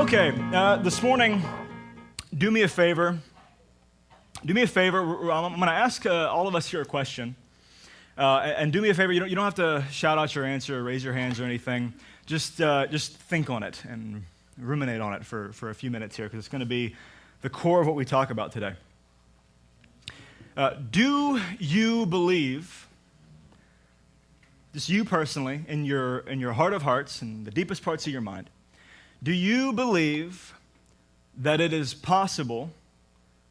Okay, this morning, do me a favor. I'm going to ask all of us here a question. And do me a favor, you don't have to shout out your answer or raise your hands or anything. Just think on it and ruminate on it for a few minutes here, because it's going to be the core of what we talk about today. Do you believe, just you personally, in your heart of hearts and the deepest parts of your mind, do you believe that it is possible,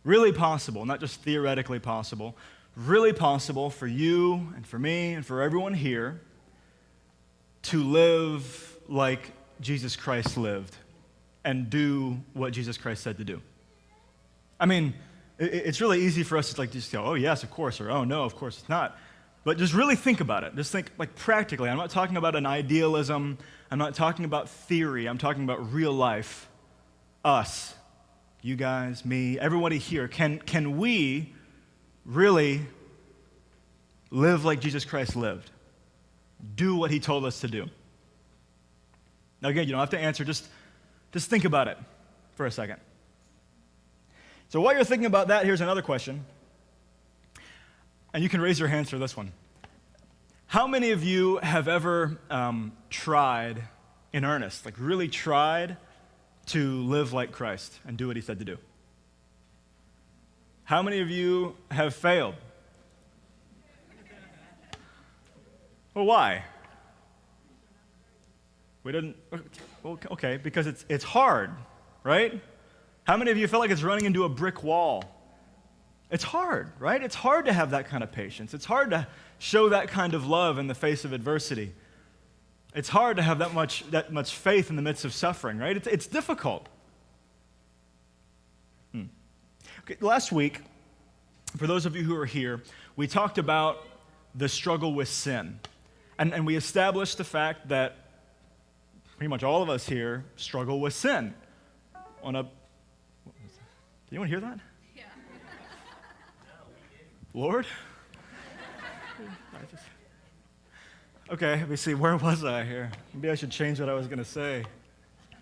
really possible, not just theoretically possible, really possible for you and for me and for everyone here to live like Jesus Christ lived and do what Jesus Christ said to do? I mean, it's really easy for us to just go, oh yes, of course, or oh no, of course it's not. But just really think about it. Just think practically. I'm not talking about an idealism. I'm not talking about theory. I'm talking about real life. Us, you guys, me, everybody here. Can we really live like Jesus Christ lived? Do what he told us to do? Now again, you don't have to answer. Just think about it for a second. So while you're thinking about that, here's another question. And you can raise your hands for this one. How many of you have ever tried in earnest, really tried to live like Christ and do what he said to do? How many of you have failed? Well, why? We didn't, okay, because it's hard, right? How many of you feel like it's running into a brick wall? It's hard, right? It's hard to have that kind of patience. It's hard to show that kind of love in the face of adversity. It's hard to have that much faith in the midst of suffering, right? It's difficult. Okay, last week, for those of you who are here, we talked about the struggle with sin. And we established the fact that pretty much all of us here struggle with sin. Did anyone hear that? Lord? Okay, let me see, where was I here? Maybe I should change what I was going to say.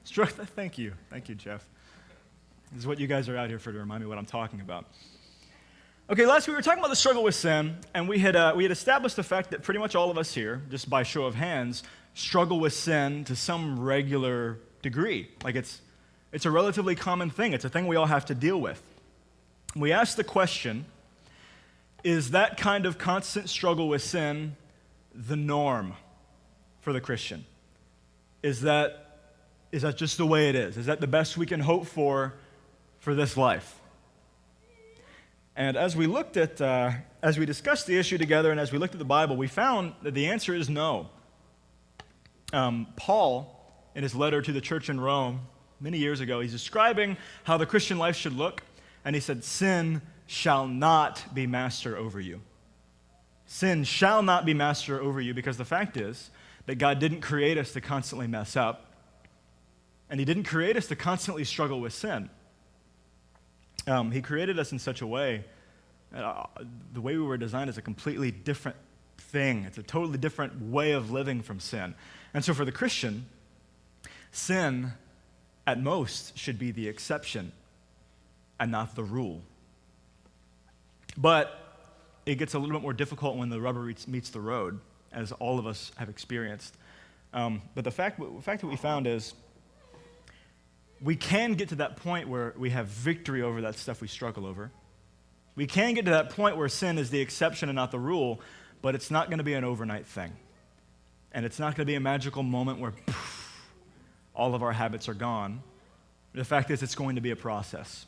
Thank you, Jeff. This is what you guys are out here for, to remind me what I'm talking about. Okay, last week we were talking about the struggle with sin, and we had established the fact that pretty much all of us here, just by show of hands, struggle with sin to some regular degree. It's a relatively common thing. It's a thing we all have to deal with. We asked the question, is that kind of constant struggle with sin the norm for the Christian? Is that just the way it is? Is that the best we can hope for this life? And as we discussed the issue together and as we looked at the Bible, we found that the answer is no. Paul, in his letter to the church in Rome many years ago, he's describing how the Christian life should look, and he said, sin shall not be master over you. Sin shall not be master over you, because the fact is that God didn't create us to constantly mess up, and he didn't create us to constantly struggle with sin. He created us in such a way, the way we were designed is a completely different thing. It's a totally different way of living from sin. And so for the Christian, sin at most should be the exception and not the rule. But it gets a little bit more difficult when the rubber meets the road, as all of us have experienced. But the fact that we found is we can get to that point where we have victory over that stuff we struggle over. We can get to that point where sin is the exception and not the rule, but it's not going to be an overnight thing. And it's not going to be a magical moment where all of our habits are gone. The fact is, it's going to be a process.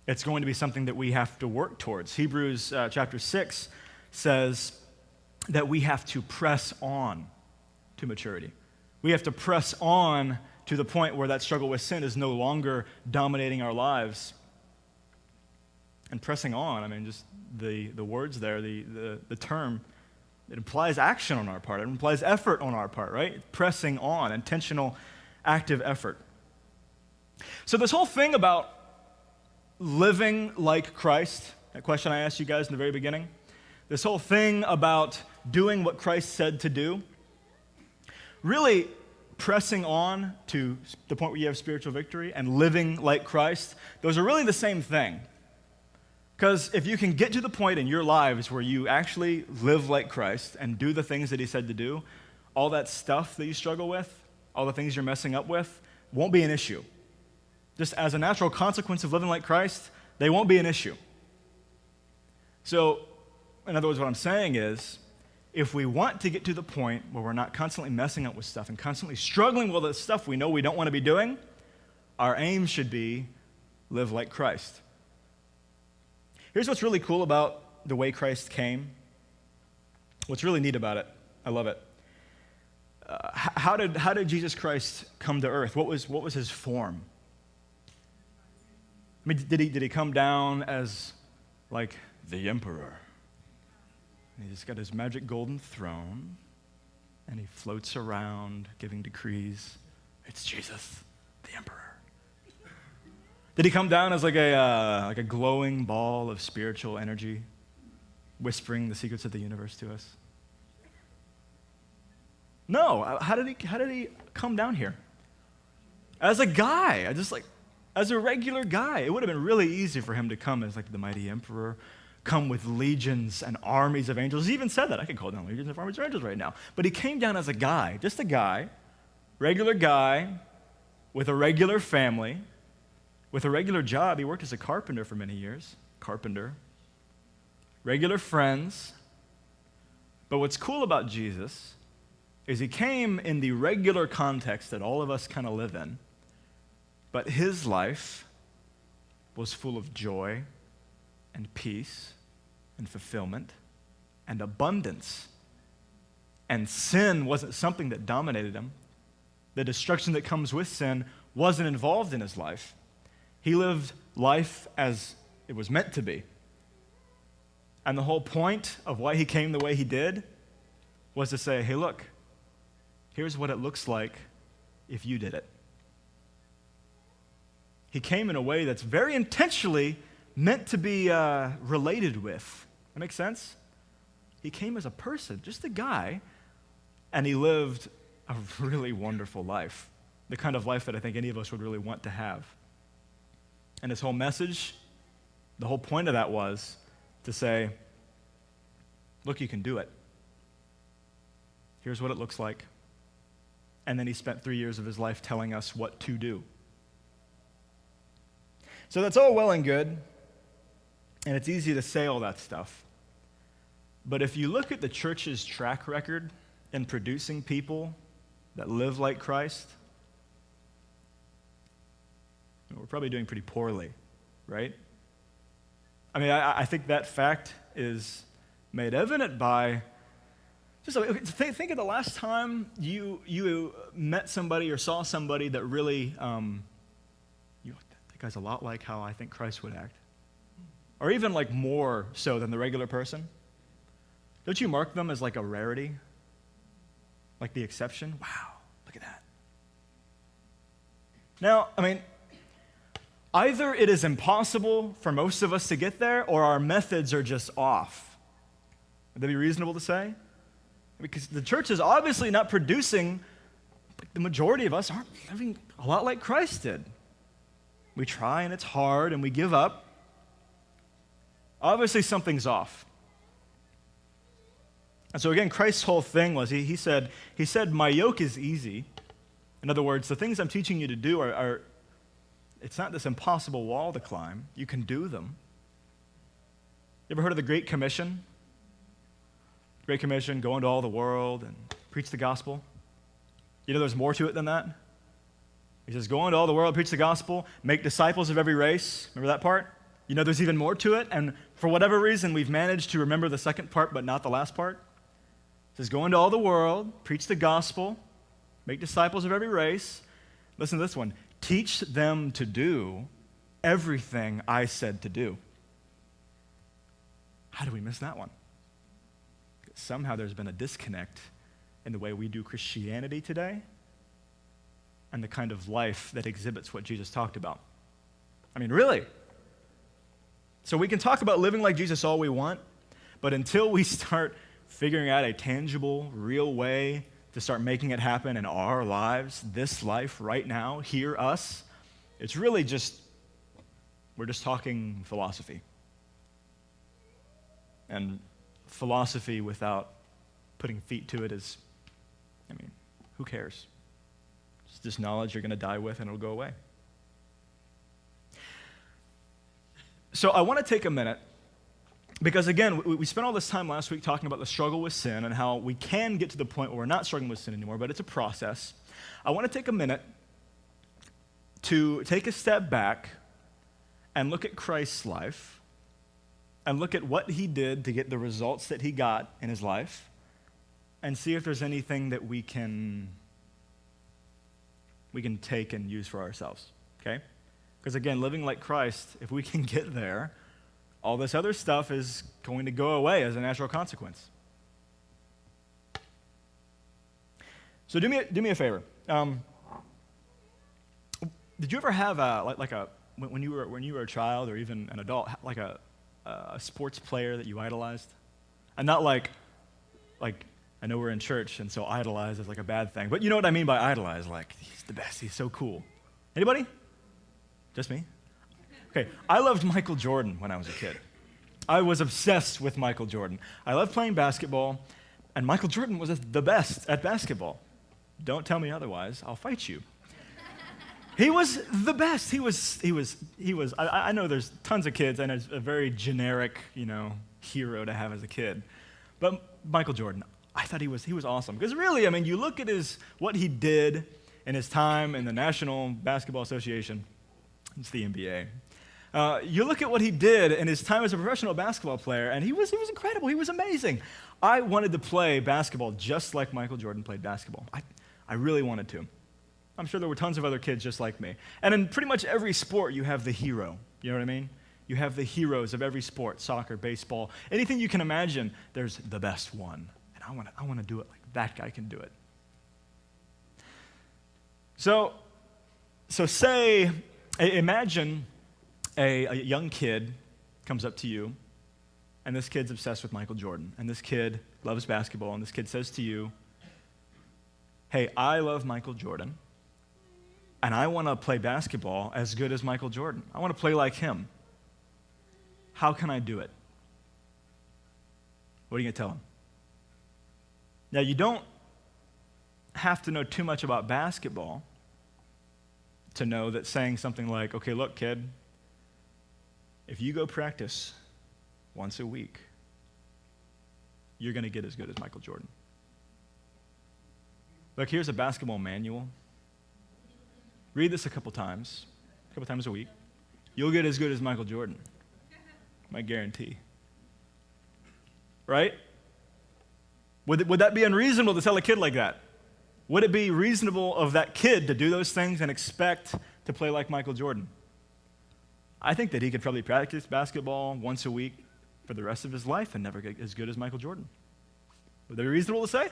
It's going to be something that we have to work towards. Hebrews chapter 6 says that we have to press on to maturity. We have to press on to the point where that struggle with sin is no longer dominating our lives. And pressing on, I mean, just the words there, the term, it implies action on our part. It implies effort on our part, right? Pressing on, intentional, active effort. So this whole thing about living like Christ, that question I asked you guys in the very beginning, this whole thing about doing what Christ said to do, really pressing on to the point where you have spiritual victory and living like Christ, those are really the same thing. Because if you can get to the point in your lives where you actually live like Christ and do the things that he said to do, all that stuff that you struggle with, all the things you're messing up with, won't be an issue. Just as a natural consequence of living like Christ, they won't be an issue. So, in other words, what I'm saying is, if we want to get to the point where we're not constantly messing up with stuff and constantly struggling with the stuff we know we don't want to be doing, our aim should be live like Christ. Here's what's really cool about the way Christ came. What's really neat about it, I love it. How did Jesus Christ come to earth? What was his form? I mean, did he come down as like the emperor? And he's got his magic golden throne, and he floats around giving decrees. It's Jesus, the emperor. Did he come down as like a glowing ball of spiritual energy, whispering the secrets of the universe to us? No. How did he come down here? As a guy, as a regular guy. It would have been really easy for him to come as like the mighty emperor, come with legions and armies of angels. He even said that. I could call down legions and armies of angels right now. But he came down as a guy, just a guy, regular guy, with a regular family, with a regular job. He worked as a carpenter for many years. Carpenter. Regular friends. But what's cool about Jesus is he came in the regular context that all of us kind of live in. But his life was full of joy and peace and fulfillment and abundance. And sin wasn't something that dominated him. The destruction that comes with sin wasn't involved in his life. He lived life as it was meant to be. And the whole point of why he came the way he did was to say, hey, look, here's what it looks like if you did it. He came in a way that's very intentionally meant to be related with. That makes sense? He came as a person, just a guy, and he lived a really wonderful life, the kind of life that I think any of us would really want to have. And his whole message, the whole point of that was to say, look, you can do it. Here's what it looks like. And then he spent 3 years of his life telling us what to do. So that's all well and good, and it's easy to say all that stuff. But if you look at the church's track record in producing people that live like Christ, we're probably doing pretty poorly, right? I mean, I think that fact is made evident by, just think of the last time you met somebody or saw somebody that really, that guy's a lot like how I think Christ would act. Or even like more so than the regular person. Don't you mark them as like a rarity? Like the exception? Wow, look at that. Now, I mean, either it is impossible for most of us to get there, or our methods are just off. Would that be reasonable to say? Because the church is obviously not producing, the majority of us aren't living a lot like Christ did. We try and it's hard and we give up. Obviously something's off. And so again, Christ's whole thing was, he said, my yoke is easy. In other words, the things I'm teaching you to do are it's not this impossible wall to climb. You can do them. You ever heard of the Great Commission? Great Commission, go into all the world and preach the gospel. You know there's more to it than that? He says, go into all the world, preach the gospel, make disciples of every race. Remember that part? You know there's even more to it, and for whatever reason, we've managed to remember the second part, but not the last part. It says, go into all the world, preach the gospel, make disciples of every race. Listen to this one. Teach them to do everything I said to do. How do we miss that one? Somehow there's been a disconnect in the way we do Christianity today and the kind of life that exhibits what Jesus talked about. I mean, really. So we can talk about living like Jesus all we want, but until we start figuring out a tangible, real way to start making it happen in our lives, this life right now, here, us, it's really just, we're just talking philosophy. And philosophy without putting feet to it is, who cares? It's just knowledge you're going to die with and it'll go away. So I want to take a minute, because again, we spent all this time last week talking about the struggle with sin and how we can get to the point where we're not struggling with sin anymore, but it's a process. I want to take a minute to take a step back and look at Christ's life and look at what he did to get the results that he got in his life and see if there's anything that we can take and use for ourselves, okay? Because again, living like Christ, if we can get there, all this other stuff is going to go away as a natural consequence. So do me a favor. Did you ever have when you were a child or even an adult, like a sports player that you idolized? And not like I know we're in church, and so idolize is like a bad thing. But you know what I mean by idolize, like he's the best, he's so cool. Anybody? Just me? Okay, I loved Michael Jordan when I was a kid. I was obsessed with Michael Jordan. I loved playing basketball, and Michael Jordan was the best at basketball. Don't tell me otherwise, I'll fight you. He was the best. He was. I know there's tons of kids, and it's a very generic, hero to have as a kid. But Michael Jordan, I thought he was awesome. Because really, you look at what he did in his time in the National Basketball Association. It's the NBA. You look at what he did in his time as a professional basketball player, and he was incredible. He was amazing. I wanted to play basketball just like Michael Jordan played basketball. I really wanted to. I'm sure there were tons of other kids just like me. And in pretty much every sport, you have the hero. You know what I mean? You have the heroes of every sport, soccer, baseball, anything you can imagine, there's the best one. And I want to do it like that guy can do it. So imagine a young kid comes up to you, and this kid's obsessed with Michael Jordan, and this kid loves basketball, and this kid says to you, hey, I love Michael Jordan, and I want to play basketball as good as Michael Jordan. I want to play like him. How can I do it? What are you going to tell him? Now, you don't have to know too much about basketball to know that saying something like, okay, look, kid, if you go practice once a week, you're going to get as good as Michael Jordan. Look, here's a basketball manual. Read this a couple times a week. You'll get as good as Michael Jordan. My guarantee. Right? Would that be unreasonable to tell a kid like that? Would it be reasonable of that kid to do those things and expect to play like Michael Jordan? I think that he could probably practice basketball once a week for the rest of his life and never get as good as Michael Jordan. Would that be reasonable to say?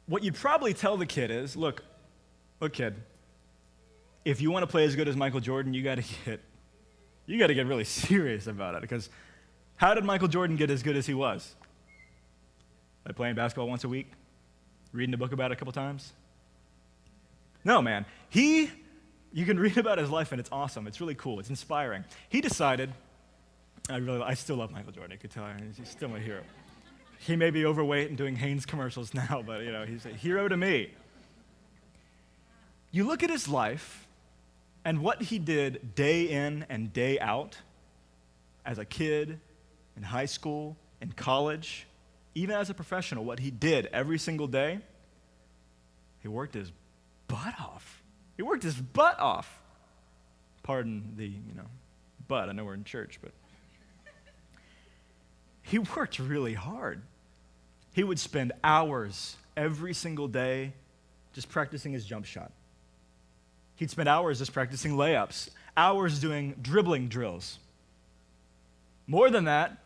What you'd probably tell the kid is, look, kid, if you want to play as good as Michael Jordan, you got to get really serious about it. Because how did Michael Jordan get as good as he was? By playing basketball once a week? Reading a book about it a couple times? No, man. You can read about his life, and it's awesome. It's really cool. It's inspiring. He decided, I still love Michael Jordan. You could tell he's still my hero. He may be overweight and doing Hanes commercials now, but he's a hero to me. You look at his life and what he did day in and day out as a kid, in high school, in college, even as a professional, what he did every single day, he worked his butt off. He worked his butt off. Pardon the, butt. I know we're in church, but he worked really hard. He would spend hours every single day just practicing his jump shot. He'd spend hours just practicing layups, hours doing dribbling drills. More than that,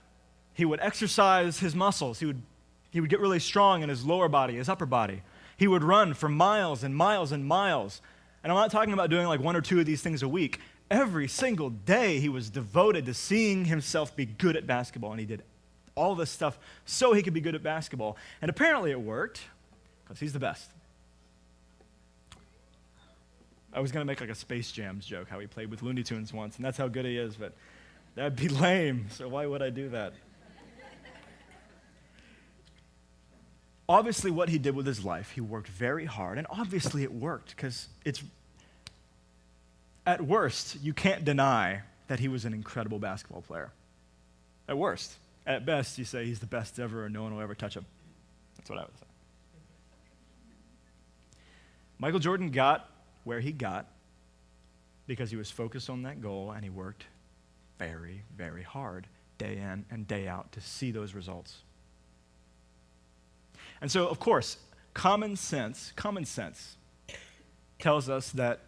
he would exercise his muscles. He would get really strong in his lower body, his upper body. He would run for miles and miles and miles. And I'm not talking about doing like one or two of these things a week. Every single day he was devoted to seeing himself be good at basketball, and he did all this stuff so he could be good at basketball. And apparently it worked, because he's the best. I was going to make like a Space Jams joke, how he played with Looney Tunes once, and that's how good he is, but that'd be lame, so why would I do that? Obviously, what he did with his life, he worked very hard, and obviously it worked, because it's, at worst, you can't deny that he was an incredible basketball player. At worst. At best, you say he's the best ever and no one will ever touch him. That's what I would say. Michael Jordan got where he got because he was focused on that goal and he worked very, very hard day in and day out to see those results. And so, of course, common sense tells us that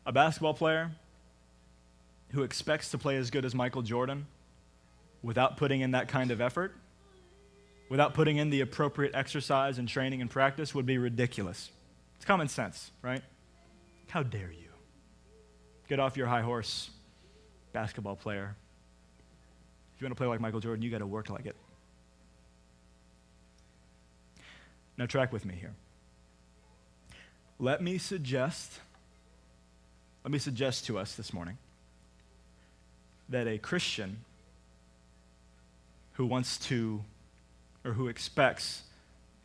a basketball player who expects to play as good as Michael Jordan without putting in that kind of effort, without putting in the appropriate exercise and training and practice would be ridiculous. It's common sense, right? How dare you? Get off your high horse, basketball player. If you want to play like Michael Jordan, you got to work like it. Now track with me here. Let me suggest to us this morning that a Christian who wants to, or who expects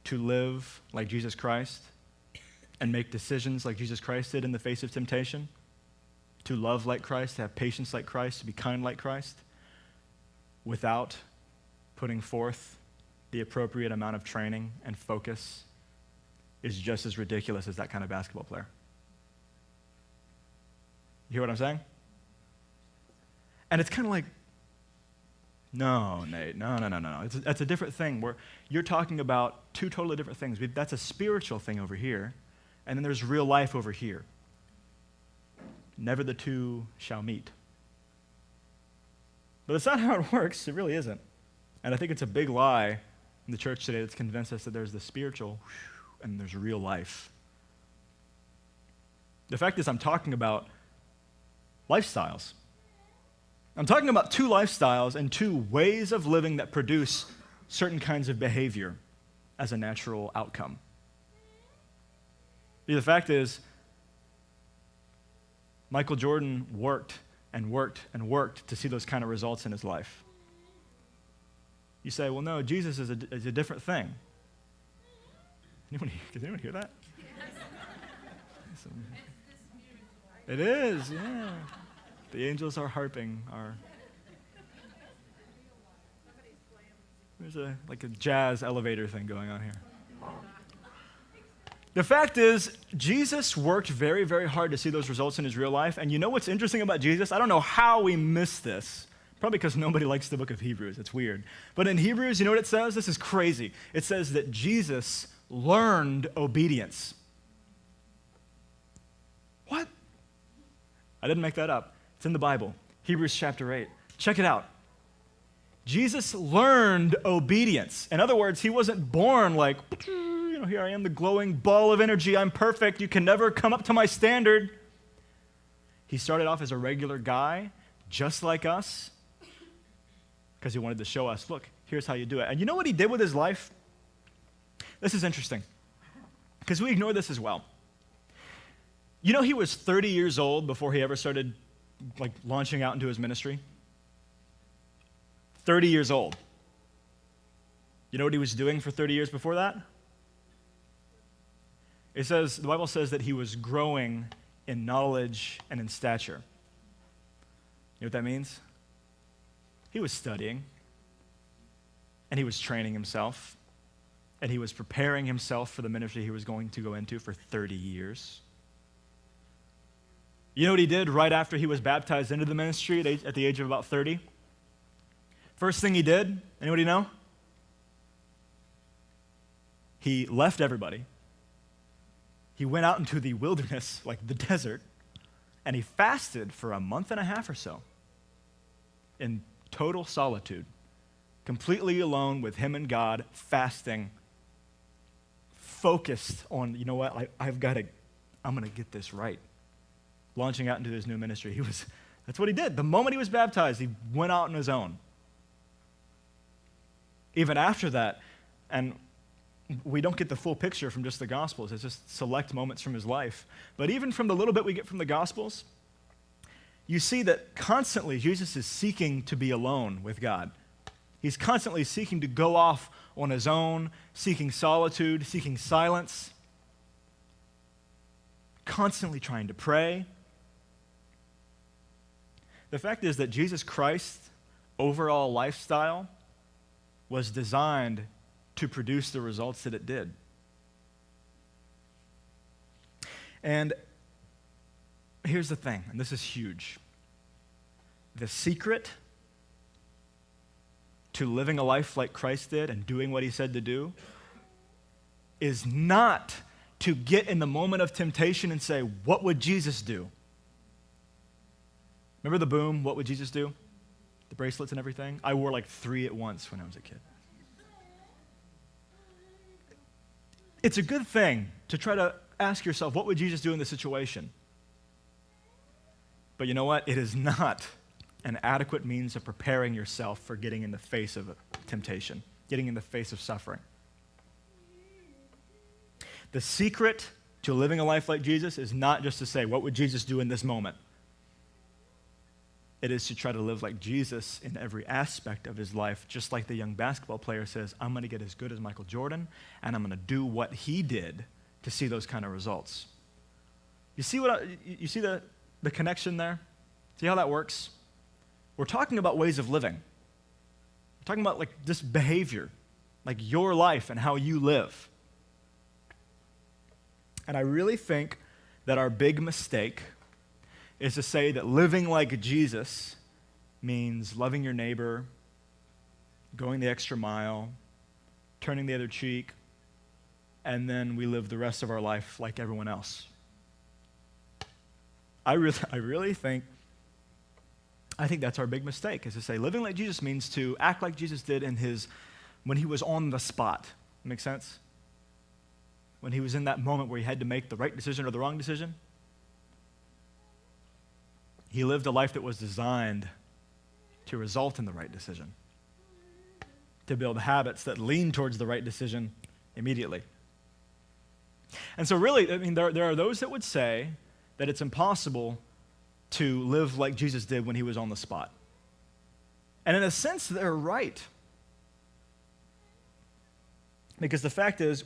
to live like Jesus Christ and make decisions like Jesus Christ did in the face of temptation, to love like Christ, to have patience like Christ, to be kind like Christ, without putting forth the appropriate amount of training and focus, is just as ridiculous as that kind of basketball player. You hear what I'm saying? And it's kind of like, no, Nate, no. That's a different thing. You're talking about two totally different things. That's a spiritual thing over here, and then there's real life over here. Never the two shall meet. But it's not how it works. It really isn't. And I think it's a big lie in the church today that's convinced us that there's the spiritual and there's real life. The fact is, I'm talking about lifestyles. I'm talking about two lifestyles and two ways of living that produce certain kinds of behavior as a natural outcome. The fact is, Michael Jordan worked and worked and worked to see those kind of results in his life. You say, well, no, Jesus is a different thing. Can anyone hear that? Yes. It is, yeah. The angels are harping. There's a jazz elevator thing going on here. The fact is, Jesus worked very, very hard to see those results in his real life. And you know what's interesting about Jesus? I don't know how we miss this. Probably because nobody likes the book of Hebrews. It's weird. But in Hebrews, you know what it says? This is crazy. It says that Jesus learned obedience. What? I didn't make that up. It's in the Bible. Hebrews chapter 8. Check it out. Jesus learned obedience. In other words, he wasn't born like, here I am, the glowing ball of energy. I'm perfect. You can never come up to my standard. He started off as a regular guy, just like us, because he wanted to show us, look, here's how you do it. And you know what he did with his life? This is interesting, because we ignore this as well. You know he was 30 years old before he ever started launching out into his ministry? 30 years old. You know what he was doing for 30 years before that? The Bible says that he was growing in knowledge and in stature. You know what that means? He was studying, and he was training himself, and he was preparing himself for the ministry he was going to go into for 30 years. You know what he did right after he was baptized into the ministry at the age of about 30? First thing he did, anybody know? He left everybody. He went out into the wilderness, like the desert, and he fasted for a month and a half or so in total solitude, completely alone with him and God, fasting, focused on, you know what, I'm going to get this right. Launching out into his new ministry. That's what he did. The moment he was baptized, he went out on his own. even after that. And we don't get the full picture from just the Gospels. It's just select moments from his life. But even from the little bit we get from the Gospels, you see that constantly Jesus is seeking to be alone with God. He's constantly seeking to go off on his own, seeking solitude, seeking silence, constantly trying to pray. The fact is that Jesus Christ's overall lifestyle was designed to produce the results that it did. And here's the thing, and this is huge. The secret to living a life like Christ did and doing what he said to do is not to get in the moment of temptation and say, what would Jesus do? Remember the boom, what would Jesus do? The bracelets and everything? I wore like 3 at once when I was a kid. It's a good thing to try to ask yourself, what would Jesus do in this situation? But you know what? It is not an adequate means of preparing yourself for getting in the face of temptation, getting in the face of suffering. The secret to living a life like Jesus is not just to say, what would Jesus do in this moment? It is to try to live like Jesus in every aspect of his life, just like the young basketball player says, I'm going to get as good as Michael Jordan, and I'm going to do what he did to see those kind of results. You see the connection there? See how that works? We're talking about ways of living. We're talking about like this behavior, like your life and how you live. And I really think that our big mistake is to say that living like Jesus means loving your neighbor, going the extra mile, turning the other cheek, and then we live the rest of our life like everyone else. I really think that's our big mistake, is to say living like Jesus means to act like Jesus did when he was on the spot. Make sense? When he was in that moment where he had to make the right decision or the wrong decision. He lived a life that was designed to result in the right decision, to build habits that lean towards the right decision immediately. And so really, I mean, there are those that would say that it's impossible to live like Jesus did when he was on the spot. And in a sense, they're right. Because the fact is,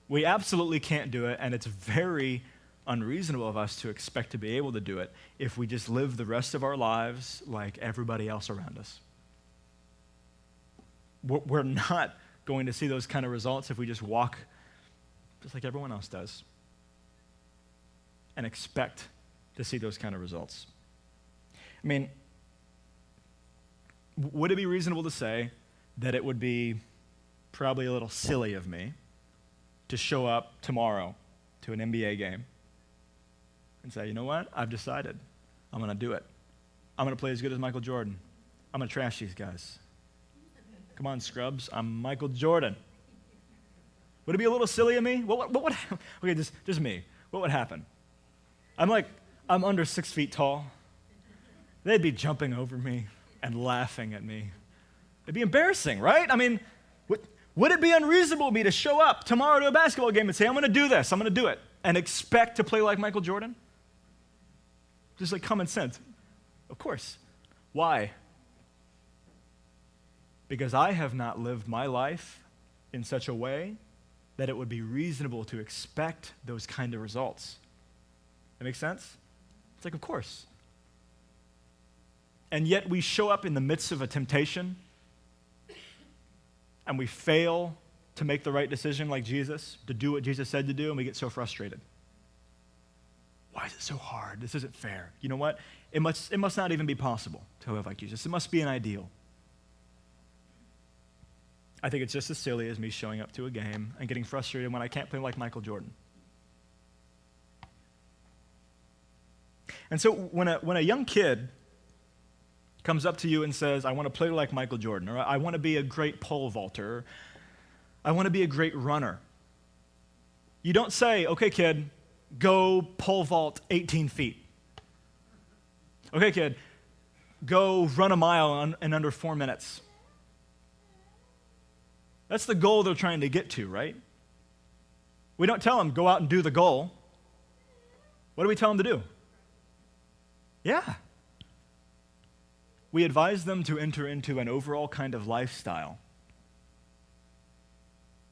we absolutely can't do it, and it's very unreasonable of us to expect to be able to do it if we just live the rest of our lives like everybody else around us. We're not going to see those kind of results if we just walk just like everyone else does and expect to see those kind of results. I mean, would it be reasonable to say that it would be probably a little silly of me to show up tomorrow to an NBA game and say, you know what? I've decided. I'm going to do it. I'm going to play as good as Michael Jordan. I'm going to trash these guys. Come on, scrubs. I'm Michael Jordan. Would it be a little silly of me? What would okay, just me. What would happen? I'm under 6 feet tall. They'd be jumping over me and laughing at me. It'd be embarrassing, right? I mean, would it be unreasonable of me to show up tomorrow to a basketball game and say, I'm going to do this, I'm going to do it, and expect to play like Michael Jordan? Just like common sense. Of course. Why? Because I have not lived my life in such a way that it would be reasonable to expect those kind of results. That makes sense? It's like, of course. And yet we show up in the midst of a temptation and we fail to make the right decision like Jesus, to do what Jesus said to do, and we get so frustrated. Why is it so hard? This isn't fair. You know what? It must not even be possible to live like Jesus. It must be an ideal. I think it's just as silly as me showing up to a game and getting frustrated when I can't play like Michael Jordan. And so when a young kid comes up to you and says, I want to play like Michael Jordan, or I want to be a great pole vaulter, or I want to be a great runner, you don't say, okay, kid, go pole vault 18 feet. Okay, kid, go run a mile in under 4 minutes. That's the goal they're trying to get to, right? We don't tell them, go out and do the goal. What do we tell them to do? Yeah. We advise them to enter into an overall kind of lifestyle,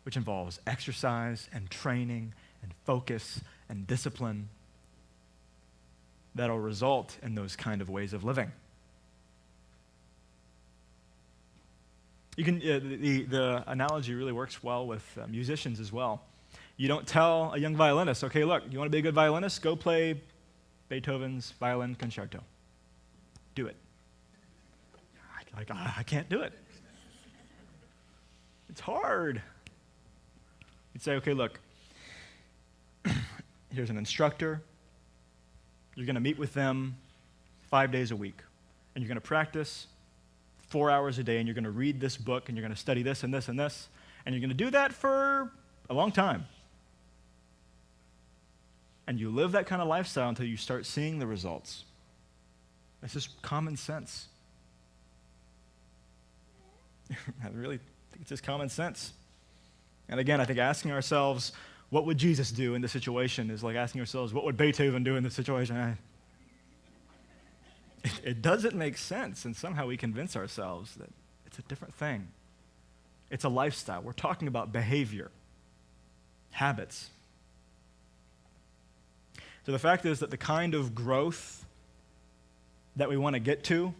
which involves exercise and training and focus and discipline that'll result in those kind of ways of living. You can the analogy really works well with musicians as well. You don't tell a young violinist, okay, look, you want to be a good violinist? Go play Beethoven's Violin Concerto. Do it. I can't do it. It's hard. You'd say, okay, look, here's an instructor. You're going to meet with them 5 days a week, and you're going to practice 4 hours a day, and you're going to read this book, and you're going to study this and this and this, and you're going to do that for a long time. And you live that kind of lifestyle until you start seeing the results. That's just common sense. I really think it's just common sense. And again, I think asking ourselves, what would Jesus do in this situation is like asking ourselves, what would Beethoven do in this situation? It doesn't make sense, and somehow we convince ourselves that it's a different thing. It's a lifestyle. We're talking about behavior, habits. So the fact is that the kind of growth that we want to get to,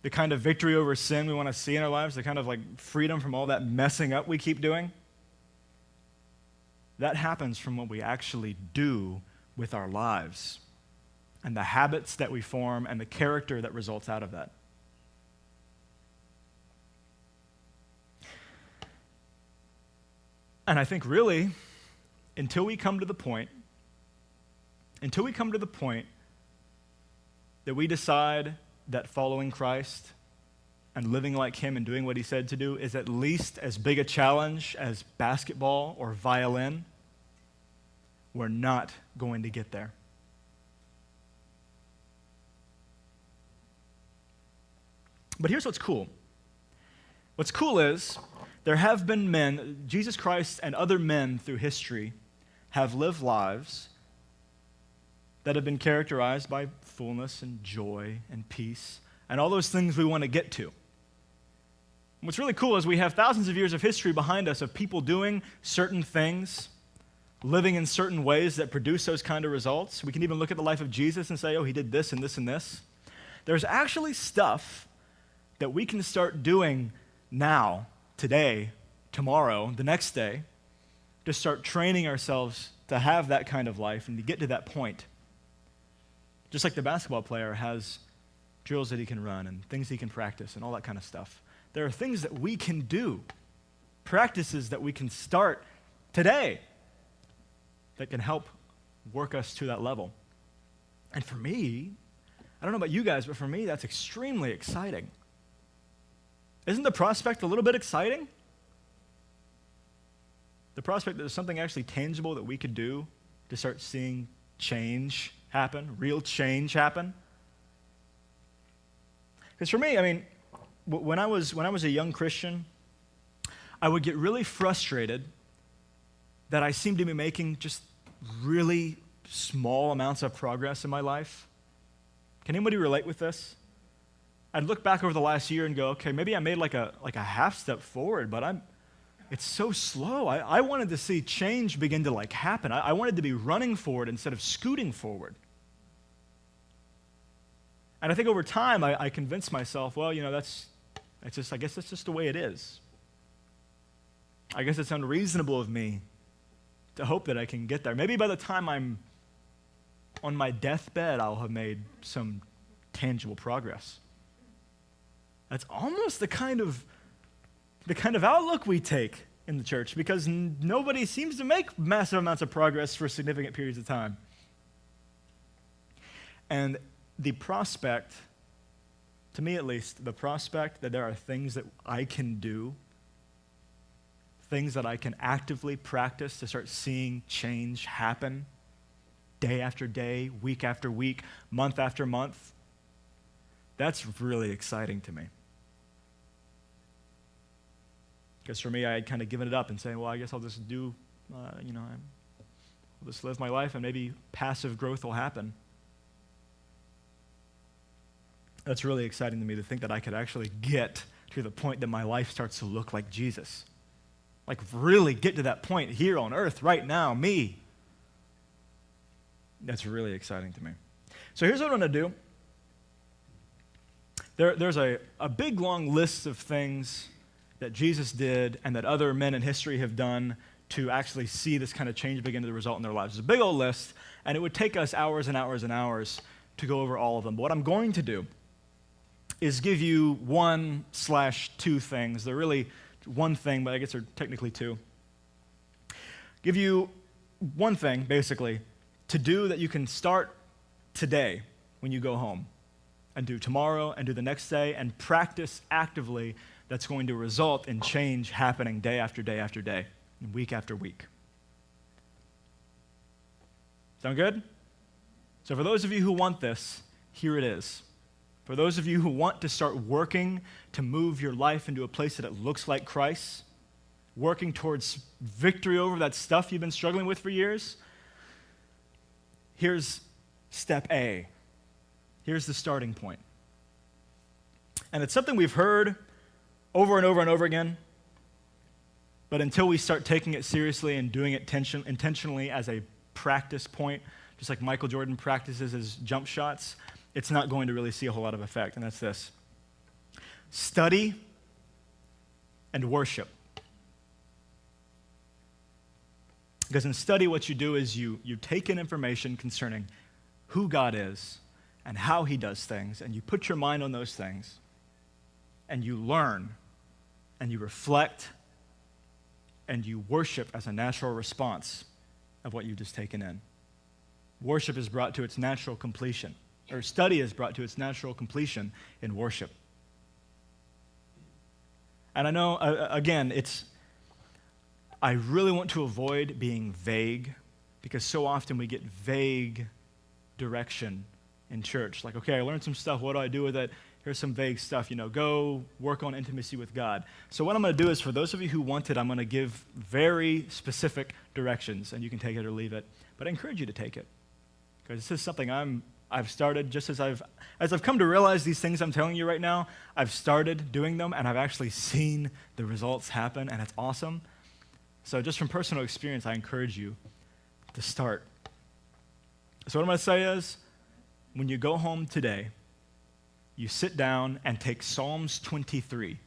the kind of victory over sin we want to see in our lives, the kind of like freedom from all that messing up we keep doing, that happens from what we actually do with our lives and the habits that we form and the character that results out of that. And I think really, until we come to the point that we decide that following Christ and living like him and doing what he said to do is at least as big a challenge as basketball or violin, we're not going to get there. But here's what's cool. What's cool is there have been men, Jesus Christ and other men through history have lived lives that have been characterized by fullness and joy and peace and all those things we want to get to. What's really cool is we have thousands of years of history behind us of people doing certain things, living in certain ways that produce those kind of results. We can even look at the life of Jesus and say, oh, he did this and this and this. There's actually stuff that we can start doing now, today, tomorrow, the next day, to start training ourselves to have that kind of life and to get to that point. Just like the basketball player has drills that he can run and things he can practice and all that kind of stuff. There are things that we can do, practices that we can start today that can help work us to that level. And for me, I don't know about you guys, but for me, that's extremely exciting. Isn't the prospect a little bit exciting? The prospect that there's something actually tangible that we could do to start seeing change happen, real change happen. Because for me, I mean, when I was a young Christian, I would get really frustrated that I seemed to be making just really small amounts of progress in my life. Can anybody relate with this? I'd look back over the last year and go, okay, maybe I made like a half step forward, but it's so slow. I wanted to see change begin to happen. I wanted to be running forward instead of scooting forward. And I think over time, I convinced myself, well, I guess that's just the way it is. I guess it's unreasonable of me to hope that I can get there. Maybe by the time I'm on my deathbed, I'll have made some tangible progress. That's almost the kind of outlook we take in the church because nobody seems to make massive amounts of progress for significant periods of time. And the prospect, to me at least, the prospect that there are things that I can do, things that I can actively practice to start seeing change happen day after day, week after week, month after month, that's really exciting to me. Because for me, I had kind of given it up and saying, well, I guess I'll just I'll just live my life and maybe passive growth will happen. That's really exciting to me to think that I could actually get to the point that my life starts to look like Jesus. Like really get to that point here on earth right now, me. That's really exciting to me. So here's what I'm going to do. There's a big, long list of things that Jesus did and that other men in history have done to actually see this kind of change begin to result in their lives. It's a big old list, and it would take us hours and hours and hours to go over all of them. But what I'm going to do is give you 1/2 things. They're really one thing, but I guess they're technically two. Give you one thing, basically, to do that you can start today when you go home, and do tomorrow, and do the next day, and practice actively that's going to result in change happening day after day after day, and week after week. Sound good? So for those of you who want this, here it is. For those of you who want to start working to move your life into a place that it looks like Christ, working towards victory over that stuff you've been struggling with for years, here's step A. Here's the starting point. And it's something we've heard over and over and over again, but until we start taking it seriously and doing it intentionally as a practice point, just like Michael Jordan practices his jump shots, it's not going to really see a whole lot of effect, and that's this. Study and worship. Because in study, what you do is you take in information concerning who God is and how he does things, and you put your mind on those things, and you learn, and you reflect, and you worship as a natural response of what you've just taken in. Worship is brought to its natural completion, or study is brought to its natural completion in worship. And I know, again, I really want to avoid being vague, because so often we get vague direction in church. Like, okay, I learned some stuff, what do I do with it? Here's some vague stuff, go work on intimacy with God. So what I'm going to do is, for those of you who want it, I'm going to give very specific directions, and you can take it or leave it. But I encourage you to take it, because this is something I've started just as I've come to realize these things I'm telling you right now. I've started doing them, and I've actually seen the results happen, and it's awesome. So just from personal experience, I encourage you to start. So what I'm going to say is, when you go home today, you sit down and take Psalms 23.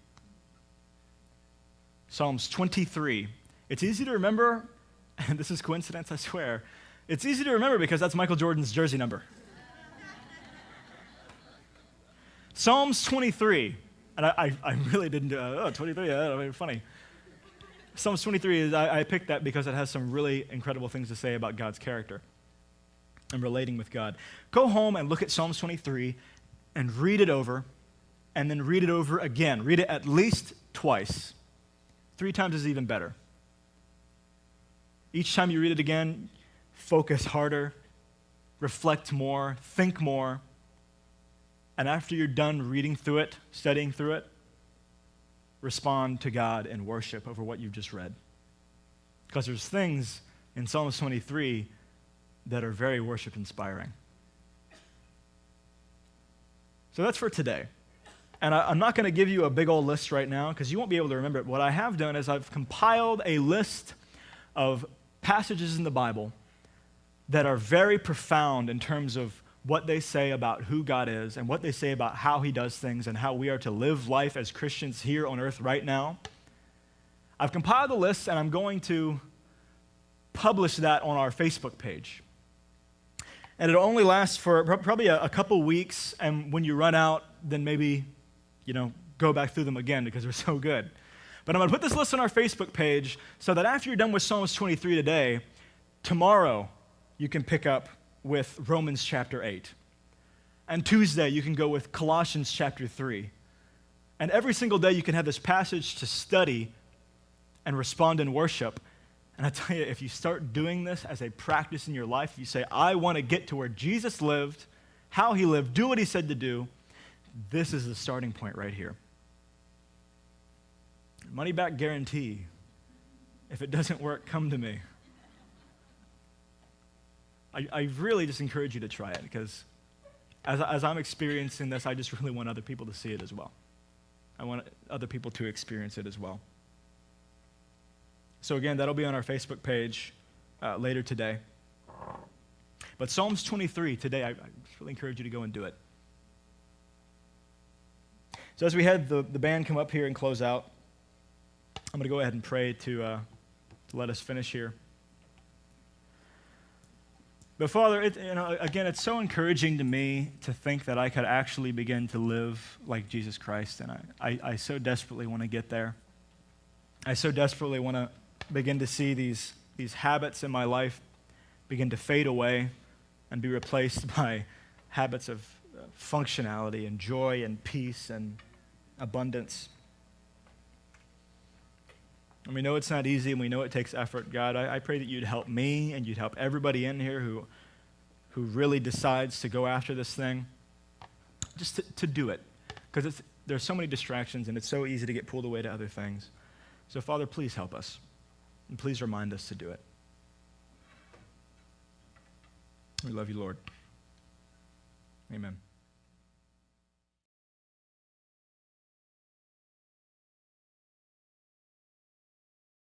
Psalms 23. It's easy to remember, and this is coincidence, I swear. It's easy to remember because that's Michael Jordan's jersey number. Psalms 23. And I really didn't do 23, that would be funny. Psalms 23, I picked that because it has some really incredible things to say about God's character and relating with God. Go home and look at Psalms 23 and read it over, and then read it over again. Read it at least twice. 3 times is even better. Each time you read it again, focus harder, reflect more, think more, and after you're done reading through it, studying through it, respond to God in worship over what you've just read. Because there's things in Psalms 23 that are very worship-inspiring. So that's for today. And I'm not going to give you a big old list right now because you won't be able to remember it. What I have done is I've compiled a list of passages in the Bible that are very profound in terms of what they say about who God is and what they say about how he does things and how we are to live life as Christians here on earth right now. I've compiled the list, and I'm going to publish that on our Facebook page. And it'll only last for probably a couple weeks, and when you run out, then maybe, go back through them again because they're so good. But I'm going to put this list on our Facebook page so that after you're done with Psalms 23 today, tomorrow you can pick up with Romans chapter 8. And Tuesday you can go with Colossians chapter 3. And every single day you can have this passage to study and respond in worship. And I tell you, if you start doing this as a practice in your life, you say, I want to get to where Jesus lived, how he lived, do what he said to do, this is the starting point right here. money back guarantee. If it doesn't work, come to me. I really just encourage you to try it, because as I'm experiencing this, I just really want other people to see it as well. I want other people to experience it as well. So again, that'll be on our Facebook page later today. But Psalms 23 today, I just really encourage you to go and do it. So as we had the band come up here and close out, I'm going to go ahead and pray to let us finish here. But Father, again, it's so encouraging to me to think that I could actually begin to live like Jesus Christ, and I so desperately want to get there. I so desperately want to begin to see these habits in my life begin to fade away and be replaced by habits of functionality and joy and peace and abundance. And we know it's not easy, and we know it takes effort. God, I pray that you'd help me and you'd help everybody in here who really decides to go after this thing, just to do it. Because there's so many distractions, and it's so easy to get pulled away to other things. So, Father, please help us, and please remind us to do it. We love you, Lord. Amen.